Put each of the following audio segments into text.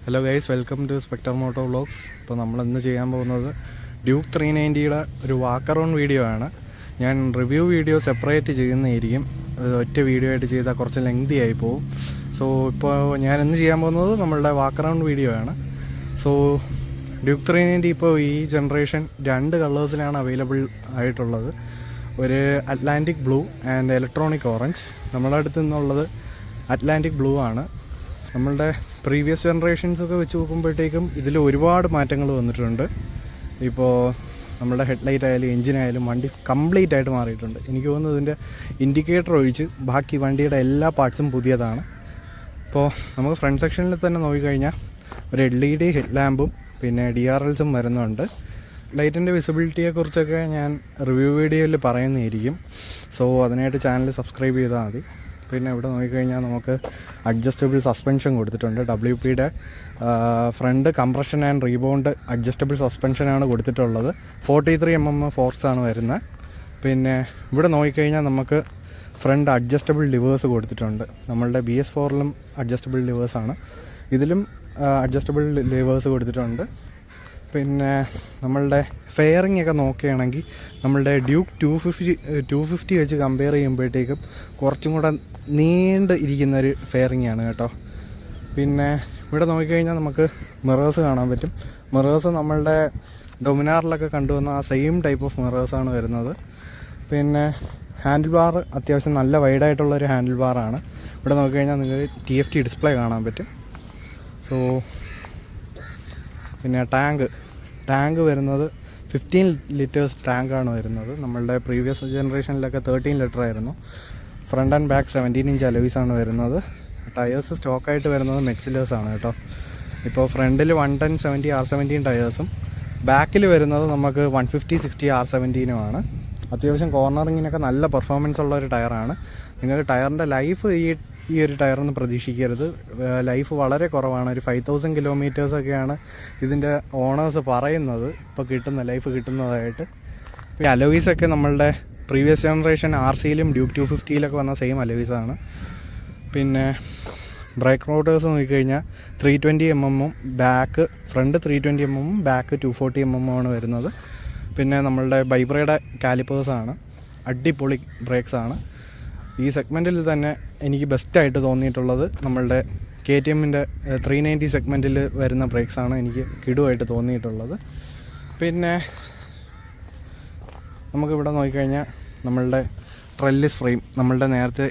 Hello guys, welcome to Spectre Moto Vlogs. ഇപ്പോൾ നമ്മളിന്ന് ചെയ്യാൻ പോകുന്നത് ഡ്യൂക്ക് 390യുടെ ഒരു വാക്ക് അറൗണ്ട് വീഡിയോ ആണ്. ഞാൻ റിവ്യൂ വീഡിയോ സെപ്പറേറ്റ് ചെയ്യുന്നതായിരിക്കും. ഒറ്റ വീഡിയോ ആയിട്ട് ചെയ്താൽ കുറച്ച് ലെങ്തി ആയി പോകും. സോ ഇപ്പോൾ ഞാൻ ഇന്ന് ചെയ്യാൻ പോകുന്നത് നമ്മളുടെ വാക്ക് അറൗണ്ട് വീഡിയോ ആണ്. സോ ഡ്യൂക്ക് 390 ഇപ്പോൾ ഈ ജനറേഷൻ 2 കളേഴ്സിലാണ് അവൈലബിൾ ആയിട്ടുള്ളത്. ഒരു Atlantic blue and electronic orange. നമ്മുടെ അടുത്ത് നിന്നുള്ളത് അറ്റ്ലാന്റിക് ബ്ലൂ ആണ്. നമ്മളുടെ പ്രീവിയസ് ജനറേഷൻസൊക്കെ വെച്ച് നോക്കുമ്പോഴത്തേക്കും ഇതിൽ ഒരുപാട് മാറ്റങ്ങൾ വന്നിട്ടുണ്ട്. ഇപ്പോൾ നമ്മുടെ ഹെഡ്ലൈറ്റ് ആയാലും എഞ്ചിനായാലും വണ്ടി കംപ്ലീറ്റ് ആയിട്ട് മാറിയിട്ടുണ്ട്. എനിക്ക് തോന്നുന്നു ഇതിൻ്റെ ഇൻഡിക്കേറ്റർ ഒഴിച്ച് ബാക്കി വണ്ടിയുടെ എല്ലാ പാർട്സും പുതിയതാണ്. ഇപ്പോൾ നമുക്ക് ഫ്രണ്ട് സെക്ഷനിൽ തന്നെ നോക്കിക്കഴിഞ്ഞാൽ ഒരു LED ഹെഡ് ലാമ്പും പിന്നെ DRLസും വരുന്നുണ്ട്. ലൈറ്റിൻ്റെ വിസിബിലിറ്റിയെക്കുറിച്ചൊക്കെ ഞാൻ റിവ്യൂ വീഡിയോയിൽ പറയുന്നതായിരിക്കും. സോ അതിനായിട്ട് ചാനൽ സബ്സ്ക്രൈബ് ചെയ്താൽ മതി. പിന്നെ ഇവിടെ നോക്കിക്കഴിഞ്ഞാൽ നമുക്ക് അഡ്ജസ്റ്റബിൾ സസ്പെൻഷൻ കൊടുത്തിട്ടുണ്ട്. WPയുടെ front compression and rebound adjustable സസ്പെൻഷനാണ് കൊടുത്തിട്ടുള്ളത്. 43 mm ഫോർക്സാണ് വരുന്നത്. പിന്നെ ഇവിടെ നോക്കിക്കഴിഞ്ഞാൽ നമുക്ക് ഫ്രണ്ട് അഡ്ജസ്റ്റബിൾ ലിവേഴ്സ് കൊടുത്തിട്ടുണ്ട്. നമ്മളുടെ BS4ലും അഡ്ജസ്റ്റബിൾ ലിവേഴ്സാണ്, ഇതിലും അഡ്ജസ്റ്റബിൾ ലിവേഴ്സ് കൊടുത്തിട്ടുണ്ട്. പിന്നെ നമ്മളുടെ ഫെയറിംഗ് ഒക്കെ നോക്കുകയാണെങ്കിൽ നമ്മളുടെ ഡ്യൂക്ക് 250 വെച്ച് കമ്പയർ ചെയ്യുമ്പോഴത്തേക്കും കുറച്ചും കൂടെ നീണ്ട് ഇരിക്കുന്നൊരു ഫെയറിംഗ് ആണ് കേട്ടോ. പിന്നെ ഇവിടെ നോക്കിക്കഴിഞ്ഞാൽ നമുക്ക് മിറേഴ്സ് കാണാൻ പറ്റും. മിറേഴ്സ് നമ്മളുടെ ഡൊമിനാറിലൊക്കെ കണ്ടുവന്ന ആ സെയിം ടൈപ്പ് ഓഫ് മിറേഴ്സാണ് വരുന്നത്. പിന്നെ ഹാൻഡിൽ ബാർ അത്യാവശ്യം നല്ല വൈഡായിട്ടുള്ളൊരു ഹാൻഡിൽ ബാറാണ്. ഇവിടെ നോക്കിക്കഴിഞ്ഞാൽ നിങ്ങൾക്ക് TFT ഡിസ്പ്ലേ കാണാൻ പറ്റും. സോ പിന്നെ ടാങ്ക് വരുന്നത് 15 ലിറ്റേഴ്സ് ടാങ്കാണ് വരുന്നത്. നമ്മളുടെ പ്രീവിയസ് ജനറേഷനിലൊക്കെ 13 ലിറ്റർ ആയിരുന്നു. ഫ്രണ്ട് ആൻഡ് ബാക്ക് 17 ഇഞ്ച് അലോയ്സാണ് വരുന്നത്. ടയേഴ്സ് സ്റ്റോക്കായിട്ട് വരുന്നത് മെക്സിലേഴ്സാണ് കേട്ടോ. ഇപ്പോൾ ഫ്രണ്ടിൽ 110/70 R17 ടയേഴ്സും ബാക്കിൽ വരുന്നത് നമുക്ക് 150/60 R17ഉമാണ്. അത്യാവശ്യം കോർണറിങ്ങിനൊക്കെ നല്ല പെർഫോമൻസ് ഉള്ള ഒരു ടയറാണ്. നിങ്ങൾക്ക് ടയറിൻ്റെ ലൈഫ് ഈ ഒരു ടയറൊന്നും പ്രതീക്ഷിക്കരുത്. ലൈഫ് വളരെ കുറവാണ്. ഒരു 5000 കിലോമീറ്റേഴ്സൊക്കെയാണ് ഇതിൻ്റെ ഓണേഴ്സ് പറയുന്നത് ഇപ്പോൾ ലൈഫ് കിട്ടുന്നതായിട്ട്. ഈ അലോയ്സൊക്കെ നമ്മളുടെ പ്രീവിയസ് ജനറേഷൻ RCയിലും ഡ്യൂക്ക് 250-ലൊക്കെ വന്ന സെയിം അലോയ്സാണ്. പിന്നെ ബ്രേക്ക് റോട്ടേഴ്സ് നോക്കിക്കഴിഞ്ഞാൽ 320 mm front 320 mm back 240 mm വരുന്നത്. പിന്നെ നമ്മളുടെ ബൈബ്രയുടെ കാലിപ്പേഴ്സാണ്. അടിപൊളി ബ്രേക്സാണ്. ഈ സെഗ്മെൻറ്റിൽ തന്നെ എനിക്ക് ബെസ്റ്റായിട്ട് തോന്നിയിട്ടുള്ളത് നമ്മളുടെ KTMൻ്റെ 390 സെഗ്മെൻറ്റിൽ വരുന്ന ബ്രേക്സാണ് എനിക്ക് കിടുവായിട്ട് തോന്നിയിട്ടുള്ളത്. പിന്നെ നമുക്കിവിടെ നോക്കിക്കഴിഞ്ഞാൽ നമ്മളുടെ ട്രെല്ലിസ് ഫ്രെയിം, നമ്മളുടെ നേരത്തെ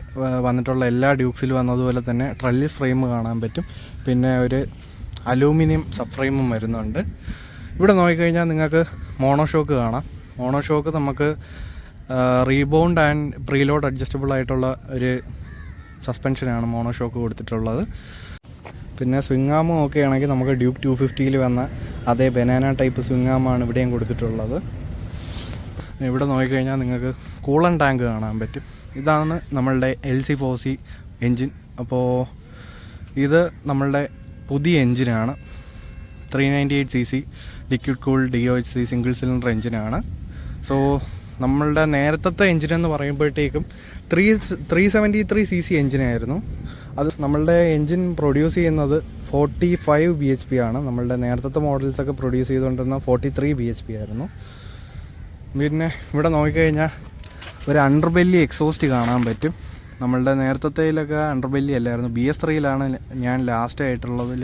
വന്നിട്ടുള്ള എല്ലാ ഡ്യൂക്സിലും വന്നതുപോലെ തന്നെ ട്രെല്ലിസ് ഫ്രെയിം കാണാൻ പറ്റും. പിന്നെ ഒരു അലൂമിനിയം സബ് ഫ്രെയിമും വരുന്നുണ്ട്. ഇവിടെ നോക്കിക്കഴിഞ്ഞാൽ നിങ്ങൾക്ക് മോണോഷോക്ക് കാണാം. മോണോഷോക്ക് നമുക്ക് റീബൗണ്ട് ആൻഡ് പ്രീലോഡ് അഡ്ജസ്റ്റബിൾ ആയിട്ടുള്ള ഒരു സസ്പെൻഷനാണ് മോണോഷോക്ക് കൊടുത്തിട്ടുള്ളത്. പിന്നെ സ്വിംഗ് ആം നോക്കുകയാണെങ്കിൽ നമുക്ക് ഡ്യൂക്ക് 250-ൽ വന്ന അതേ ബനാന ടൈപ്പ് സ്വിംഗ് ആമാണ് ഇവിടെയും കൊടുത്തിട്ടുള്ളത്. ഇവിടെ നോക്കിക്കഴിഞ്ഞാൽ നിങ്ങൾക്ക് കൂളൻ ടാങ്ക് കാണാൻ പറ്റും. ഇതാണ് നമ്മളുടെ LC4C എൻജിൻ. അപ്പോൾ ഇത് നമ്മളുടെ പുതിയ എൻജിനാണ്. 398cc liquid cool DOHC single cylinder എൻജിനാണ്. സോ നമ്മളുടെ നേരത്തെ എൻജിനെന്ന് പറയുമ്പോഴത്തേക്കും 373cc എൻജിനായിരുന്നു. അത് നമ്മളുടെ എൻജിൻ പ്രൊഡ്യൂസ് ചെയ്യുന്നത് 45 bhp ആണ്. നമ്മളുടെ നേരത്തെ മോഡൽസൊക്കെ പ്രൊഡ്യൂസ് ചെയ്തുകൊണ്ടിരുന്ന 43 bhp ആയിരുന്നു. പിന്നെ ഇവിടെ നോക്കിക്കഴിഞ്ഞാൽ ഒരു അണ്ടർബെല്ലി എക്സോസ്റ്റ് കാണാൻ പറ്റും. നമ്മളുടെ നേരത്തേലൊക്കെ അണ്ടർബെല്ലി അല്ലായിരുന്നു. BS3-ലാണ് ഞാൻ ലാസ്റ്റ് ആയിട്ടുള്ളതിൽ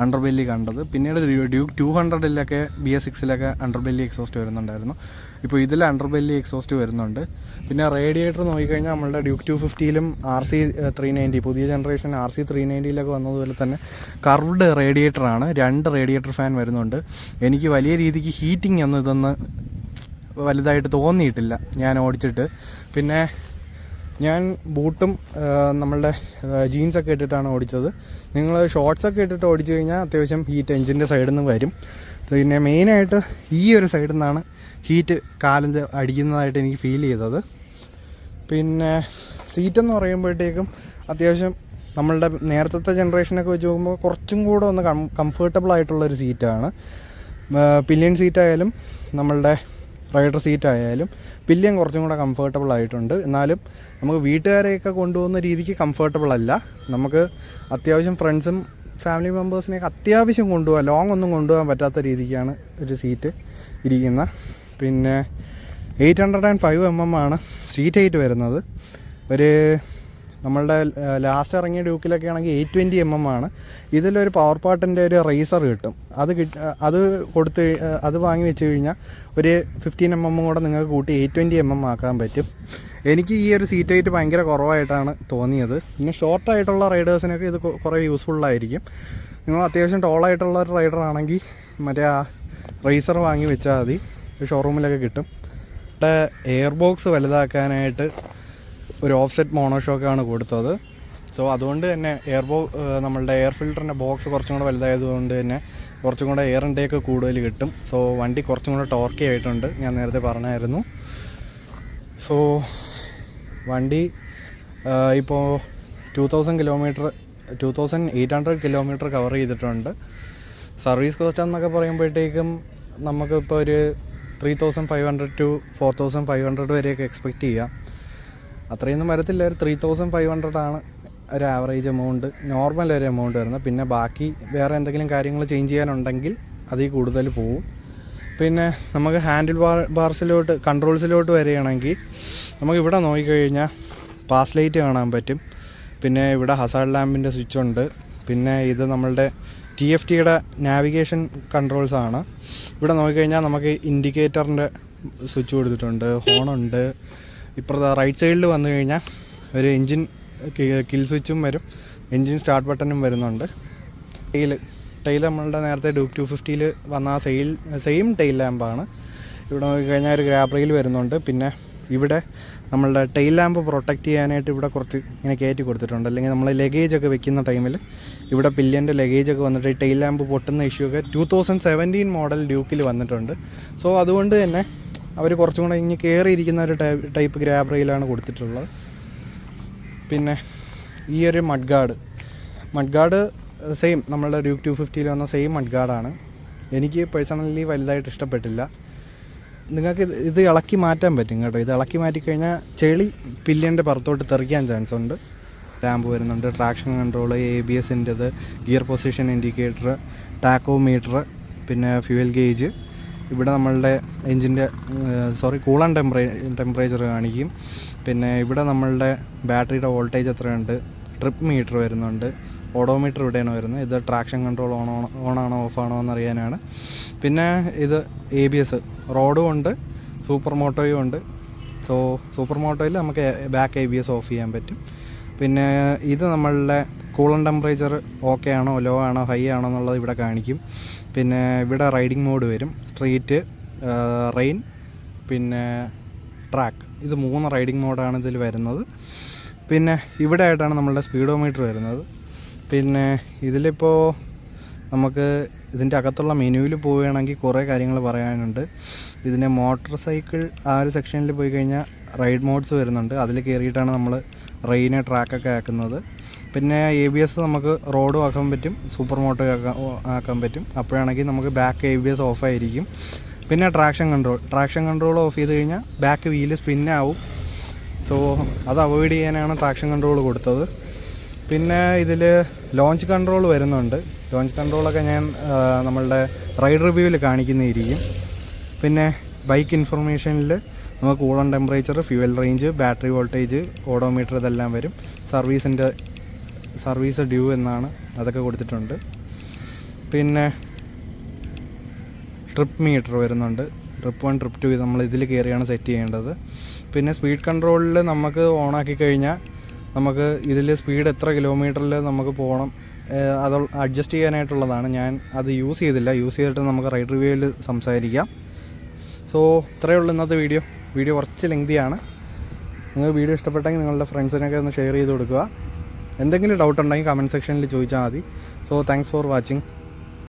അണ്ടർബെല്ലി കണ്ടത്. പിന്നീട് ഡ്യൂക്ക് 200-ലൊക്കെ BS6-ലൊക്കെ അണ്ടർബെല്ലി എക്സോസ്റ്റ് വരുന്നുണ്ടായിരുന്നു. ഇപ്പോൾ ഇതിൽ അണ്ടർബെല്ലി എക്സോസ്റ്റ് വരുന്നുണ്ട്. പിന്നെ റേഡിയേറ്റർ നോക്കിക്കഴിഞ്ഞാൽ നമ്മളുടെ ഡ്യൂക്ക് 250-ലും RC 390 പുതിയ ജനറേഷൻ RC 390-ലൊക്കെ വന്നതുപോലെ തന്നെ കർവ്ഡ് റേഡിയേറ്ററാണ്. 2 റേഡിയേറ്റർ ഫാൻ വരുന്നുണ്ട്. എനിക്ക് വലിയ രീതിക്ക് ഹീറ്റിംഗ് ഒന്നും ഇതൊന്ന് വലുതായിട്ട് തോന്നിയിട്ടില്ല ഞാൻ ഓടിച്ചിട്ട്. പിന്നെ ഞാൻ ബൂട്ടും നമ്മളുടെ ജീൻസൊക്കെ ഇട്ടിട്ടാണ് ഓടിച്ചത്. നിങ്ങൾ ഷോർട്സൊക്കെ ഇട്ടിട്ട് ഓടിച്ചു കഴിഞ്ഞാൽ അത്യാവശ്യം ഹീറ്റ് എൻജിൻ്റെ സൈഡിൽ നിന്ന് വരും. പിന്നെ മെയിനായിട്ട് ഈ ഒരു സൈഡിൽ നിന്നാണ് ഹീറ്റ് കാലിൽ അടിക്കുന്നതായിട്ട് എനിക്ക് ഫീൽ ചെയ്തത്. പിന്നെ സീറ്റെന്ന് പറയുമ്പോഴത്തേക്കും അത്യാവശ്യം നമ്മളുടെ നേരത്തെ ജനറേഷനൊക്കെ വെച്ച് നോക്കുമ്പോൾ കുറച്ചും കൂടെ ഒന്ന് കംഫർട്ടബിൾ ആയിട്ടുള്ളൊരു സീറ്റാണ്. പില്ലിയൻ സീറ്റായാലും നമ്മളുടെ റൈഡർ സീറ്റ് ആയാലും പില്ലിയൻ കുറച്ചും കൂടെ കംഫർട്ടബിൾ ആയിട്ടുണ്ട്. എന്നാലും നമുക്ക് വീട്ടുകാരെയൊക്കെ കൊണ്ടുപോകുന്ന രീതിക്ക് കംഫർട്ടബിൾ അല്ല. നമുക്ക് അത്യാവശ്യം ഫ്രണ്ട്സും ഫാമിലി മെമ്പേഴ്സിനെയൊക്കെ അത്യാവശ്യം കൊണ്ടുപോകാൻ, ലോങ് ഒന്നും കൊണ്ടുപോകാൻ പറ്റാത്ത രീതിക്കാണ് ഒരു സീറ്റ് ഇരിക്കുന്ന. പിന്നെ 805mm ആണ് സീറ്റ് ഹൈറ്റ് വരുന്നത്. ഒരു നമ്മളുടെ ലാസ്റ്റ് ഇറങ്ങിയ ഡ്യൂക്കിലൊക്കെ ആണെങ്കിൽ 820mm ആണ്. ഇതിലൊരു പവർ പാർട്ടിൻ്റെ ഒരു റേസർ കിട്ടും. അത് വാങ്ങി വെച്ച് കഴിഞ്ഞാൽ ഒരു 15mm കൂടെ നിങ്ങൾക്ക് കൂട്ടി 820mm ആക്കാൻ പറ്റും. എനിക്ക് ഈ ഒരു സീറ്റ് ഹൈറ്റ് ഭയങ്കര കുറവായിട്ടാണ് തോന്നിയത്. പിന്നെ ഷോർട്ടായിട്ടുള്ള റൈഡേഴ്സിനൊക്കെ ഇത് കുറേ യൂസ്ഫുള്ളായിരിക്കും. നിങ്ങൾ അത്യാവശ്യം ടോളായിട്ടുള്ള ഒരു റൈഡർ ആണെങ്കിൽ മറ്റേ ആ റേസർ വാങ്ങി വെച്ചാൽ മതി, ഷോറൂമിലൊക്കെ കിട്ടും. ഇവിടെ എയർ ബോക്സ് വലുതാക്കാനായിട്ട് ഒരു ഓഫ്സെറ്റ് മോണോഷോക്കാണ് കൊടുത്തത്. സോ അതുകൊണ്ട് തന്നെ നമ്മളുടെ എയർ ഫിൽറ്ററിൻ്റെ ബോക്സ് കുറച്ചും കൂടെ വലുതായതുകൊണ്ട് തന്നെ കുറച്ചും കൂടെ എയർ ഇൻടേക്ക് കൂടുതൽ കിട്ടും. സോ വണ്ടി കുറച്ചും കൂടെ ടോർക്കി ആയിട്ടുണ്ട്, ഞാൻ നേരത്തെ പറഞ്ഞായിരുന്നു. സോ വണ്ടി ഇപ്പോൾ 2800 കിലോമീറ്റർ കവർ ചെയ്തിട്ടുണ്ട്. സർവീസ് കോസ്റ്റ് എന്നൊക്കെ പറയുമ്പോഴത്തേക്കും നമുക്കിപ്പോൾ ഒരു 3500 to 4500 വരെയൊക്കെ എക്സ്പെക്റ്റ് ചെയ്യാം. അത്രയൊന്നും വരത്തില്ല, ഒരു 3500 ആണ് ഒരു ആവറേജ് എമൗണ്ട്, നോർമൽ ഒരു എമൗണ്ട് വരുന്നത്. പിന്നെ ബാക്കി വേറെ എന്തെങ്കിലും കാര്യങ്ങൾ ചേഞ്ച് ചെയ്യാനുണ്ടെങ്കിൽ അതിൽ കൂടുതൽ പോവും. പിന്നെ നമുക്ക് ഹാൻഡിൽ ബാർസിലോട്ട് കൺട്രോൾസിലോട്ട് വരികയാണെങ്കിൽ നമുക്കിവിടെ നോക്കിക്കഴിഞ്ഞാൽ പാസ് ലൈറ്റ് കാണാൻ പറ്റും. പിന്നെ ഇവിടെ ഹസാർഡ് ലാമ്പിൻ്റെ സ്വിച്ച് ഉണ്ട്. പിന്നെ ഇത് നമ്മളുടെ TFTയുടെ നാവിഗേഷൻ കൺട്രോൾസാണ്. ഇവിടെ നോക്കിക്കഴിഞ്ഞാൽ നമുക്ക് ഇൻഡിക്കേറ്ററിൻ്റെ സ്വിച്ച് കൊടുത്തിട്ടുണ്ട്, ഹോണുണ്ട്. ഇപ്പുറത്തെ റൈറ്റ് സൈഡിൽ വന്നു കഴിഞ്ഞാൽ ഒരു എൻജിൻ കിൽ സ്വിച്ചും വരും, എൻജിൻ സ്റ്റാർട്ട് ബട്ടണും വരുന്നുണ്ട്. ടൈൽ നമ്മളുടെ നേരത്തെ ഡ്യൂക്ക് 250-ൽ വന്ന ആ സെയിം ടൈൽ ലാമ്പാണ്. ഇവിടെ നോക്കിക്കഴിഞ്ഞാൽ ഒരു ഗ്രാബ് റെയിൽ വരുന്നുണ്ട്. പിന്നെ ഇവിടെ നമ്മളുടെ ടൈൽ ലാമ്പ് പ്രൊട്ടക്റ്റ് ചെയ്യാനായിട്ട് ഇവിടെ കുറച്ച് ഇങ്ങനെ കയറ്റി കൊടുത്തിട്ടുണ്ട്. അല്ലെങ്കിൽ നമ്മൾ ലഗേജൊക്കെ വെക്കുന്ന ടൈമിൽ ഇവിടെ പില്ലിയൻ്റെ ലഗേജൊക്കെ വന്നിട്ട് ഈ ടൈൽ ലാമ്പ് പൊട്ടുന്ന ഇഷ്യൂ ഒക്കെ 2017 മോഡൽ ഡ്യൂക്കിൽ വന്നിട്ടുണ്ട്. സോ അതുകൊണ്ട് തന്നെ അവർ കുറച്ചും കൂടെ ഇങ്ങനെ കയറിയിരിക്കുന്ന ഒരു ടൈപ്പ് ഗ്രാബ് റെയിലാണ് കൊടുത്തിട്ടുള്ളത്. പിന്നെ ഈ ഒരു മഡ് ഗാർഡ് സെയിം നമ്മളുടെ ഡ്യൂക്ക് 250-ൽ വന്ന സെയിം മഡ് ഗാർഡാണ്. എനിക്ക് പേഴ്സണലി വലുതായിട്ട് ഇഷ്ടപ്പെട്ടില്ല. നിങ്ങൾക്ക് ഇത് ഇളക്കി മാറ്റാൻ പറ്റും കേട്ടോ. ഇത് ഇളക്കി മാറ്റിക്കഴിഞ്ഞാൽ ചെളി പില്ലിയൻ്റെ പുറത്തോട്ട് തെറിക്കാൻ ചാൻസ് ഉണ്ട്. ലാമ്പ് വരുന്നുണ്ട്, ട്രാക്ഷൻ കൺട്രോൾ, ABSൻ്റെത്, ഗിയർ പൊസിഷൻ ഇൻഡിക്കേറ്റർ, ടാക്കോമീറ്റർ, പിന്നെ ഫ്യൂവൽ ഗേജ്. ഇവിടെ നമ്മളുടെ എൻജിൻ്റെ കൂളൻ ടെമ്പറേച്ചർ കാണിക്കും. പിന്നെ ഇവിടെ നമ്മളുടെ ബാറ്ററിയുടെ വോൾട്ടേജ് എത്രയുണ്ട്, ട്രിപ്പ് മീറ്റർ വരുന്നുണ്ട്, ഓഡോമീറ്റർ ഇവിടെയാണ് വരുന്നത്. ഇത് ട്രാക്ഷൻ കൺട്രോൾ ഓണാണോ ഓഫാണോ എന്നറിയാനാണ്. പിന്നെ ഇത് ABS റോഡും ഉണ്ട്, സൂപ്പർ മോട്ടോയും ഉണ്ട്. സോ സൂപ്പർ മോട്ടോയിൽ നമുക്ക് ബാക്ക് ABS ഓഫ് ചെയ്യാൻ പറ്റും. പിന്നെ ഇത് നമ്മളുടെ കൂളൻ ടെമ്പറേച്ചർ ഓക്കെ ആണോ ലോ ആണോ ഹൈ ആണോ എന്നുള്ളത് ഇവിടെ കാണിക്കും. പിന്നെ ഇവിടെ റൈഡിംഗ് മോഡ് വരും, സ്ട്രീറ്റ്, റെയിൻ, പിന്നെ ട്രാക്ക്. ഇത് 3 റൈഡിംഗ് മോഡാണ് ഇതിൽ വരുന്നത്. പിന്നെ ഇവിടെ ആയിട്ടാണ് നമ്മളുടെ സ്പീഡോമീറ്റർ വരുന്നത്. പിന്നെ ഇതിലിപ്പോൾ നമുക്ക് ഇതിൻ്റെ അകത്തുള്ള മെനുവിൽ പോവുകയാണെങ്കിൽ കുറേ കാര്യങ്ങൾ പറയാനുണ്ട്. ഇതിൻ്റെ മോട്ടോർ സൈക്കിൾ ആ ഒരു സെക്ഷനിൽ പോയി കഴിഞ്ഞാൽ റൈഡ് മോഡ്സ് വരുന്നുണ്ട്. അതിൽ കയറിയിട്ടാണ് നമ്മൾ റെയിനെ ട്രാക്കൊക്കെ ആക്കുന്നത്. പിന്നെ ABS നമുക്ക് റോഡും ആക്കാൻ പറ്റും, സൂപ്പർ മോട്ടോ ആക്കാൻ പറ്റും. അപ്പോഴാണെങ്കിൽ നമുക്ക് ബാക്ക് ABS ഓഫായിരിക്കും. പിന്നെ ട്രാക്ഷൻ കൺട്രോൾ ഓഫ് ചെയ്ത് കഴിഞ്ഞാൽ ബാക്ക് വീല് സ്പിന്നാവും. സോ അത് അവോയ്ഡ് ചെയ്യാനാണ് ട്രാക്ഷൻ കൺട്രോൾ കൊടുത്തത്. പിന്നെ ഇതിൽ ലോഞ്ച് കൺട്രോൾ വരുന്നുണ്ട്. ലോഞ്ച് കൺട്രോളൊക്കെ ഞാൻ നമ്മളുടെ റൈഡ് റിവ്യൂവിൽ കാണിക്കുന്നതായിരിക്കും. പിന്നെ ബൈക്ക് ഇൻഫർമേഷനിൽ നമുക്ക് കൂളൻ temperature, fuel range, battery voltage, odometer ഇതെല്ലാം വരും. സർവീസ് ഡ്യൂ എന്നാണ് അതൊക്കെ കൊടുത്തിട്ടുണ്ട്. പിന്നെ ട്രിപ്പ് മീറ്റർ വരുന്നുണ്ട്, ട്രിപ്പ് 1 ട്രിപ്പ് 2 ഇത് നമ്മൾ ഇതിൽ കയറിയാണ് സെറ്റ് ചെയ്യേണ്ടത്. പിന്നെ സ്പീഡ് കൺട്രോളിൽ നമുക്ക് ഓണാക്കി കഴിഞ്ഞാൽ നമുക്ക് ഇതിൽ സ്പീഡ് എത്ര കിലോമീറ്ററിൽ നമുക്ക് പോകണം അത് അഡ്ജസ്റ്റ് ചെയ്യാനായിട്ടുള്ളതാണ്. ഞാൻ അത് യൂസ് ചെയ്തിട്ട് നമുക്ക് റൈഡ് റിവ്യൂവിൽ സംസാരിക്കാം. സോ ഇത്രയേ ഉള്ളൂ ഇന്നത്തെ വീഡിയോ കുറച്ച് ലെങ്തിയാണ്. നിങ്ങൾക്ക് വീഡിയോ ഇഷ്ടപ്പെട്ടെങ്കിൽ നിങ്ങളുടെ ഫ്രണ്ട്സിനൊക്കെ ഒന്ന് ഷെയർ ചെയ്ത് കൊടുക്കുക. എന്തെങ്കിലും ഡൗട്ട് ഉണ്ടെങ്കിൽ കമൻറ്റ് സെക്ഷനിൽ ചോദിച്ചാൽ മതി. So thanks for watching.